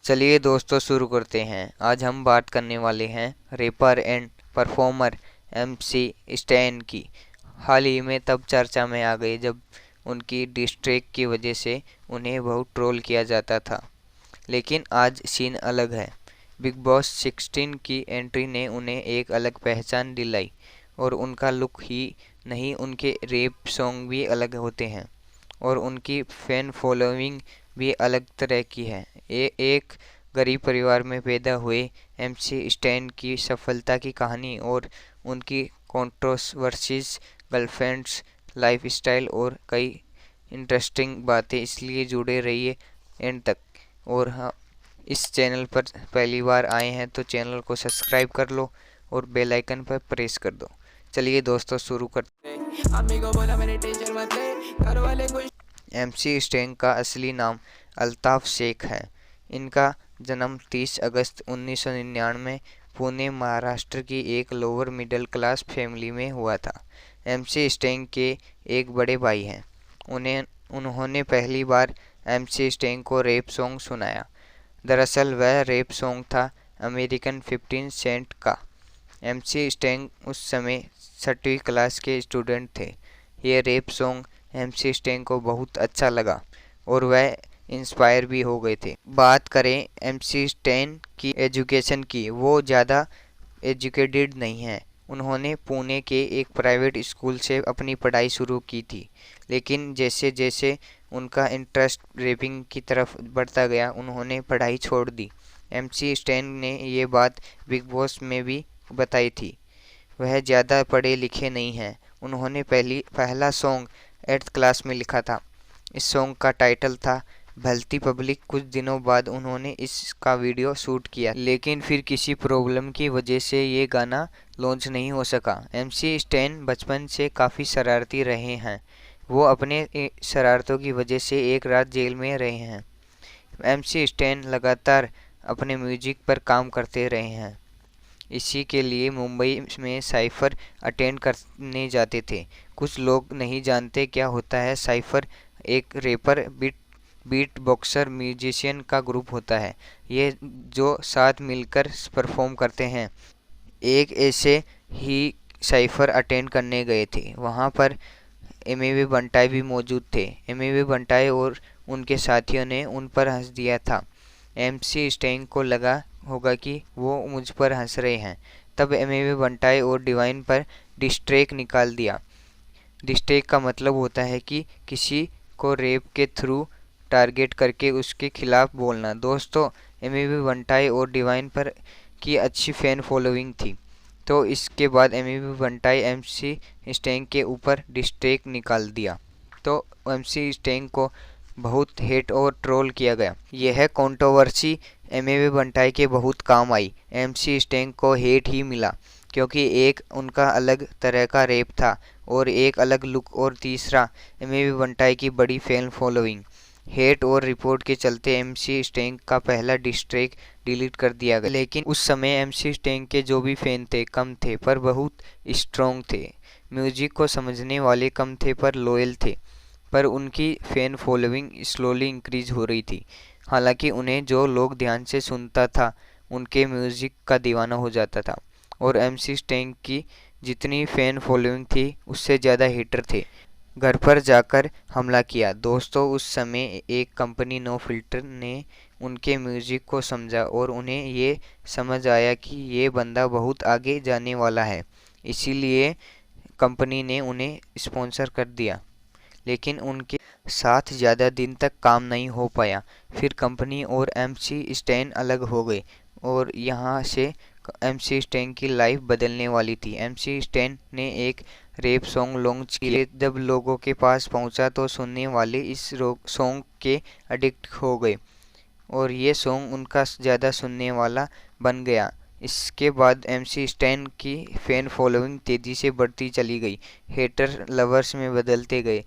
चलिए दोस्तों शुरू करते हैं। आज हम बात करने वाले हैं wrapper and performer MC stand की। हाल ही में तब चर्चा में आ गई जब उनकी डिस ट्रैक की वजह से उन्हें बहुत ट्रोल किया जाता था, लेकिन आज सीन अलग है। बिग बॉस 16 की एंट्री ने उन्हें एक अलग पहचान दिलाई और उनका लुक ही नहीं, उनके रैप सॉन्ग भी अलग होते हैं और उनकी फैन फॉलोइंग भी अलग तरह की है। एक गरीब परिवार में पैदा हुए एमसी स्टैन की सफलता की कहानी और उनकी कंट्रोवर्सीज, गर्लफ्रेंड्स, लाइफस्टाइल और कई इंटरेस्टिंग बातें, इसलिए जुड़े रहिए एंड तक। और हाँ, इस चैनल पर पहली बार आए हैं तो चैनल को सब्सक्राइब कर लो और बेल आइकन पर प्रेस कर दो। चलिए दोस्तों शुरू करते हैं। एमसी स्टैन का असली नाम अल्ताफ शेख है। इनका जन्म 30 अगस्त 1999 पुणे, महाराष्ट्र की एक लोअर मिडिल क्लास फैमिली में हुआ था। एमसी स्टैन के एक बड़े भाई हैं। उन्होंने पहली बार एमसी स्टैन को रैप सॉन्ग सुनाया। दरअसल वह रैप सॉन्ग था अमेरिकन 15 सेंट का। एमसी स्टैन उस समय 6वीं क्लास के स्टूडेंट थे। ये रैप सॉन्ग एमसी स्टैन को बहुत अच्छा लगा और वह इंस्पायर भी हो गए थे। बात करें एमसी स्टैन की एजुकेशन की, वो ज़्यादा एजुकेटेड नहीं हैं। उन्होंने पुणे के एक प्राइवेट स्कूल से अपनी पढ़ाई शुरू की थी, लेकिन जैसे जैसे उनका इंटरेस्ट रैपिंग की तरफ बढ़ता गया, उन्होंने पढ़ाई छोड़ दी। एमसी स्टैन ने ये बात बिग बॉस में भी बताई थी। वह ज़्यादा पढ़े लिखे नहीं हैं। उन्होंने पहला सॉन्ग 8th क्लास में लिखा था। इस सॉन्ग का टाइटल था भलती पब्लिक। कुछ दिनों बाद उन्होंने इसका वीडियो शूट किया, लेकिन फिर किसी प्रॉब्लम की वजह से ये गाना लॉन्च नहीं हो सका। एमसी स्टैन बचपन से काफ़ी शरारती रहे हैं। वो अपने शरारतों की वजह से एक रात जेल में रहे हैं। एमसी स्टैन लगातार अपने म्यूजिक पर काम करते रहे हैं। इसी के लिए मुंबई में साइफर अटेंड करने जाते थे। कुछ लोग नहीं जानते क्या होता है साइफर। एक रैपर, बीट बॉक्सर, म्यूजिशियन का ग्रुप होता है, ये जो साथ मिलकर परफॉर्म करते हैं। एक ऐसे ही साइफर अटेंड करने गए थे। वहाँ पर एमएवी बंटाई भी मौजूद थे। एमएवी बंटाई और उनके साथियों ने उन पर हंस दिया था। एमसी स्टैन को लगा होगा कि वो मुझ पर हंस रहे हैं, तब एमएवी बंटाई और डिवाइन पर डिस ट्रैक निकाल दिया। डिस ट्रैक का मतलब होता है कि किसी को रेप के थ्रू टारगेट करके उसके खिलाफ बोलना। दोस्तों, एमएवी बंटाई और डिवाइन पर की अच्छी फैन फॉलोइंग थी, तो इसके बाद एमएवी बंटाई एमसी स्टैन के ऊपर डिस ट्रैक निकाल दिया, तो एमसी स्टैन को बहुत हेट और ट्रोल किया गया। यह कंट्रोवर्सी एमएवी बंटाई के बहुत काम आई। एमसी स्टैन को हेट ही मिला क्योंकि एक उनका अलग तरह का रैप था और एक अलग लुक, और तीसरा एमएवी बंटाई की बड़ी फैन फॉलोइंग। हेट और रिपोर्ट के चलते एमसी स्टैन का पहला डिस ट्रैक डिलीट कर दिया गया, लेकिन उस समय एमसी स्टैन के जो भी फैन थे कम थे पर बहुत स्ट्रॉन्ग थे। म्यूजिक को समझने वाले कम थे पर लॉयल थे, पर उनकी फैन फॉलोइंग स्लोली इंक्रीज हो रही थी। हालांकि उन्हें जो लोग ध्यान से सुनता था उनके म्यूजिक का दीवाना हो जाता था, और एमसी स्टैन की जितनी फैन फॉलोइंग थी उससे ज़्यादा हेटर थे। घर पर जाकर हमला किया। दोस्तों, उस समय एक कंपनी नो फिल्टर ने उनके म्यूजिक को समझा और उन्हें ये समझ आया कि ये बंदा बहुत आगे जाने वाला है, इसीलिए कंपनी ने उन्हें स्पॉन्सर कर दिया। लेकिन उनके साथ ज़्यादा दिन तक काम नहीं हो पाया। फिर कंपनी और एमसी स्टैन अलग हो गए और यहाँ से एमसी स्टैन की लाइफ बदलने वाली थी। एमसी स्टैन ने एक रैप सॉन्ग लॉन्च किया। जब लोगों के पास पहुंचा तो सुनने वाले इस सॉन्ग के एडिक्ट हो गए और ये सॉन्ग उनका ज़्यादा सुनने वाला बन गया। इसके बाद एमसी स्टैन की फैन फॉलोइंग तेज़ी से बढ़ती चली गई। हेटर लवर्स में बदलते गए।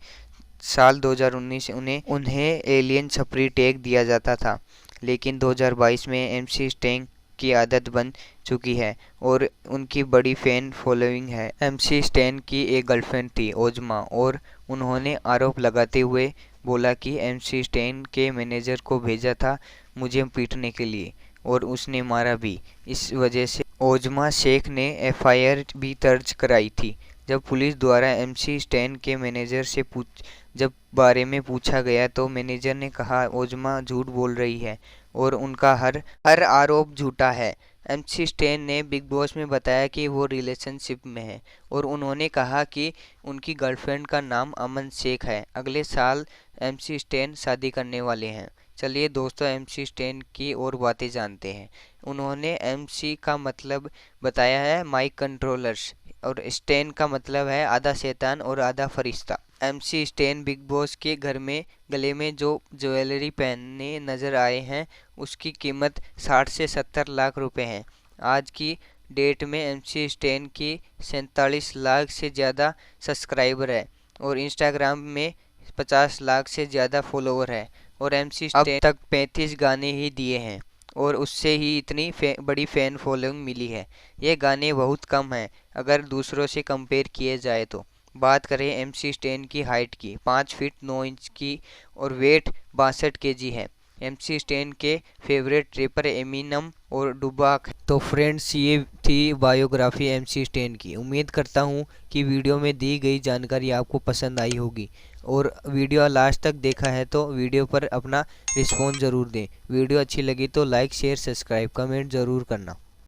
साल 2019 से उन्हें एलियन छपरी टैग दिया जाता था, लेकिन 2022 में एमसी स्टैन की आदत बन चुकी है और उनकी बड़ी फैन फॉलोइंग है। एमसी स्टैन की एक गर्लफ्रेंड थी, ओजमा, और उन्होंने आरोप लगाते हुए बोला कि एमसी स्टैन के मैनेजर को भेजा था मुझे पीटने के लिए, और उसने मारा भी। इस वजह से ओजमा शेख ने एफआईआर भी दर्ज कराई थी। जब पुलिस द्वारा एमसी स्टैन के मैनेजर से जब बारे में पूछा गया तो मैनेजर ने कहा ओजमा झूठ बोल रही है और उनका हर आरोप झूठा है। एमसी स्टैन ने बिग बॉस में बताया कि वो रिलेशनशिप में है और उन्होंने कहा कि उनकी गर्लफ्रेंड का नाम अमन शेख है। अगले साल एमसी स्टैन शादी करने वाले हैं। चलिए दोस्तों, एमसी स्टैन की और बातें जानते हैं। उन्होंने एमसी का मतलब बताया है माइक कंट्रोलर्स, और स्टैन का मतलब है आधा शैतान और आधा फरिश्ता। एमसी स्टैन बिग बॉस के घर में गले में जो ज्वेलरी पहनने नजर आए हैं उसकी कीमत 60 से 70 लाख रुपए है। आज की डेट में एमसी स्टैन की 47 लाख से ज़्यादा सब्सक्राइबर है और इंस्टाग्राम में 50 लाख से ज़्यादा फॉलोवर है, और एमसी अब तक 35 गाने ही दिए हैं और उससे ही इतनी बड़ी फ़ैन फॉलोइंग मिली है। ये गाने बहुत कम हैं अगर दूसरों से कंपेयर किए जाए तो। बात करें एमसी स्टैन की हाइट की, 5 फीट 9 इंच की और वेट 62 केजी है। एमसी स्टैन के फेवरेट रैपर एमिनम और डुबाक। तो फ्रेंड्स, ये थी बायोग्राफी एमसी स्टैन की। उम्मीद करता हूँ कि वीडियो में दी गई जानकारी आपको पसंद आई होगी, और वीडियो लास्ट तक देखा है तो वीडियो पर अपना रिस्पॉन्स ज़रूर दें। वीडियो अच्छी लगी तो लाइक शेयर सब्सक्राइब कमेंट ज़रूर करना।